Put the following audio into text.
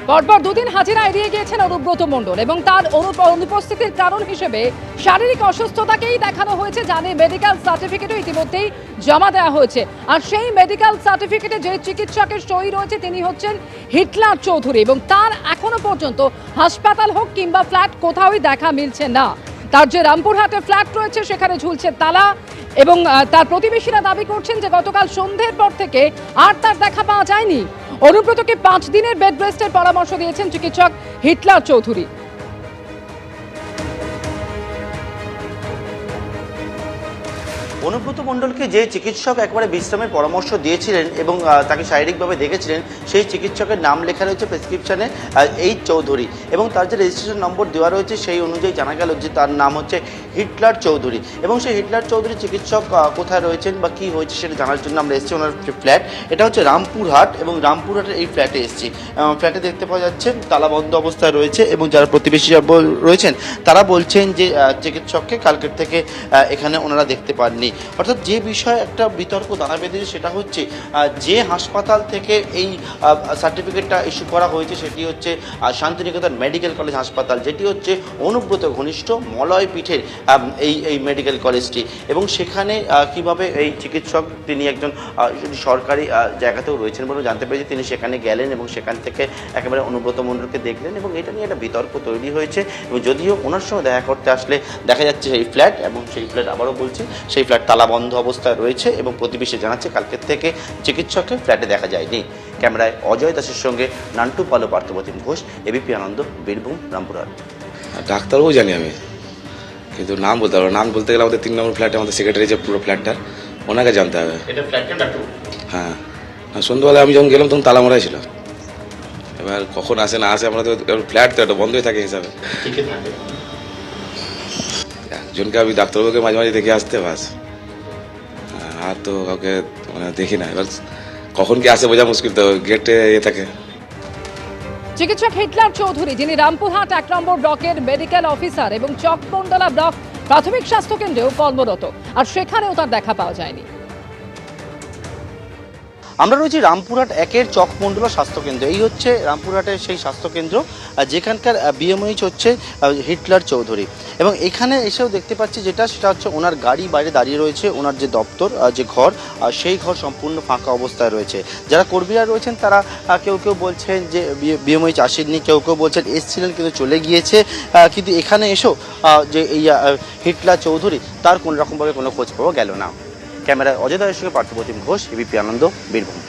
পরপর দুদিন হাজিরা এড়িয়ে গিয়েছেন অনুব্রত মণ্ডল এবং তার অনুপস্থিতির কারণ হিসেবে শারীরিক অসুস্থতাকেই দেখানো হয়েছে, জানে মেডিকেল সার্টিফিকেটও ইতিমধ্যেই জমা দেওয়া হয়েছে। আর সেই মেডিকেল সার্টিফিকেটে যে চিকিৎসকের সই রয়েছে তিনি হচ্ছেন হিটলার চৌধুরী এবং তার এখনো পর্যন্ত হাসপাতাল হোক কিংবা ফ্ল্যাট কোথাওই দেখা মিলছে না। তার যে রামপুরহাটে ফ্ল্যাট রয়েছে সেখানে ঝুলছে তালা এবং তার প্রতিবেশীরা দাবি করছেন যে গতকাল সন্ধ্যের পর থেকে আর তার দেখা পাওয়া যায়নি। অনুব্রতকে 5 দিনের বেড রেস্টের পরামর্শ দিয়েছেন চিকিৎসক হিটলার চৌধুরী। অনুব্রত মণ্ডলকে যে চিকিৎসক একবারে বিশ্রামের পরামর্শ দিয়েছিলেন এবং তাকে শারীরিকভাবে দেখেছিলেন, সেই চিকিৎসকের নাম লেখা রয়েছে প্রেসক্রিপশনে এইচ চৌধুরী এবং তার যে রেজিস্ট্রেশন নম্বর দেওয়া রয়েছে সেই অনুযায়ী জানা গেল যে তার নাম হচ্ছে হিটলার চৌধুরী। এবং সেই হিটলার চৌধুরী চিকিৎসক কোথায় রয়েছেন বা কী হয়েছে সেটা জানার জন্য আমরা এসেছি ওনার ফ্ল্যাট। এটা হচ্ছে রামপুরহাট এবং রামপুরহাটের এই ফ্ল্যাটে এসেছি। ফ্ল্যাটে দেখতে পাওয়া যাচ্ছে তালাবন্ধ অবস্থায় রয়েছে এবং যারা প্রতিবেশী রয়েছেন তারা বলছেন যে চিকিৎসককে কালকের থেকে এখানে ওনারা দেখতে পাননি। অর্থাৎ যে বিষয়ে একটা বিতর্ক দানা বেঁধেছে সেটা হচ্ছে যে হাসপাতাল থেকে এই সার্টিফিকেটটা ইস্যু করা হয়েছে সেটি হচ্ছে শান্তিনিকেতন মেডিকেল কলেজ হাসপাতাল, যেটি হচ্ছে অনুব্রত ঘনিষ্ঠ মলয় পীঠের এই মেডিকেল কলেজটি। এবং সেখানে কিভাবে এই চিকিৎসক তিনি একজন সরকারি জায়গাতেও রয়েছেন বলে জানতে পেরেছি, তিনি সেখানে গেলেন এবং সেখান থেকে একেবারে অনুব্রত মণ্ডলকে দেখলেন এবং এটা নিয়ে একটা বিতর্ক তৈরি হয়েছে। এবং যদিও ওনার সঙ্গে দেখা করতে আসলে দেখা যাচ্ছে সেই ফ্ল্যাট, এবং সেই ফ্ল্যাট আবারও বলছি সেই ফ্ল্যাট তালা বন্ধ অবস্থায় রয়েছে এবং প্রতিবেশী জানাচ্ছে কালকের থেকে চিকিৎসককে ফ্ল্যাটে দেখা যায়নি। ক্যামেরায় অজয় দাসের সঙ্গে নান্টু পালো, পার্থপ্রতিম ঘোষ, এবিপি আনন্দ, বীরভূম, রামপুরহাট। ডাক্তারও জানি আমি, কিন্তু নাম বলতে পারবো। নাম বলতে গেলে আমাদের 3 নম্বর ফ্ল্যাটে আমাদের সেক্রেটারি যে পুরো ফ্ল্যাটটা, ওনাকে জানতে হবে। এটা ফ্ল্যাটটা ডাক্তার? হ্যাঁ, সন্ধ্যাবেলায় আমি যখন গেলাম তখন তালা মারাই ছিল। এবার কখন আসে না আসে, আমরা তো ফ্ল্যাট তো একটা বন্ধই থাকে হিসাবে। একজনকে আমি ডাক্তারবাবুকে মাঝে মাঝে দেখে আসতে বাস, আর তো কাউকে মানে দেখি না। এবার কখন কি আসে বোঝা মুশকিল, তো গেটে থাকে। চিকিৎসক হিটলার চৌধুরী, যিনি রামপুরহাট 1 নম্বর ব্লকের মেডিকেল অফিসার এবং চকমন্ডলা ব্লক প্রাথমিক স্বাস্থ্য কেন্দ্রেও কর্মরত, আর সেখানেও তার দেখা পাওয়া যায়নি। আমরা রয়েছি রামপুরহাট 1-এর চকমন্ডলা স্বাস্থ্যকেন্দ্র। এই হচ্ছে রামপুরহাটের সেই স্বাস্থ্যকেন্দ্র যেখানকার বিএমএইচ হচ্ছে হিটলার চৌধুরী। এবং এখানে এসেও দেখতে পাচ্ছি সেটা হচ্ছে ওনার গাড়ি বাইরে দাঁড়িয়ে রয়েছে, ওনার যে দপ্তর যে ঘর সেই ঘর সম্পূর্ণ ফাঁকা অবস্থায় রয়েছে। যারা কর্মীরা রয়েছেন তারা কেউ কেউ বলছেন যে বিএমএইচ আসেননি, কেউ কেউ বলছেন এসছিলেন কিন্তু চলে গিয়েছে। কিন্তু এখানে এসেও যে এই হিটলার চৌধুরী তার কোনোরকমভাবে কোনো খোঁজ পাওয়া গেল না। ক্যামেরায় অজয় দাসের সঙ্গে পার্থপ্রতিম ঘোষ, এবিপি আনন্দ, বীরভূম।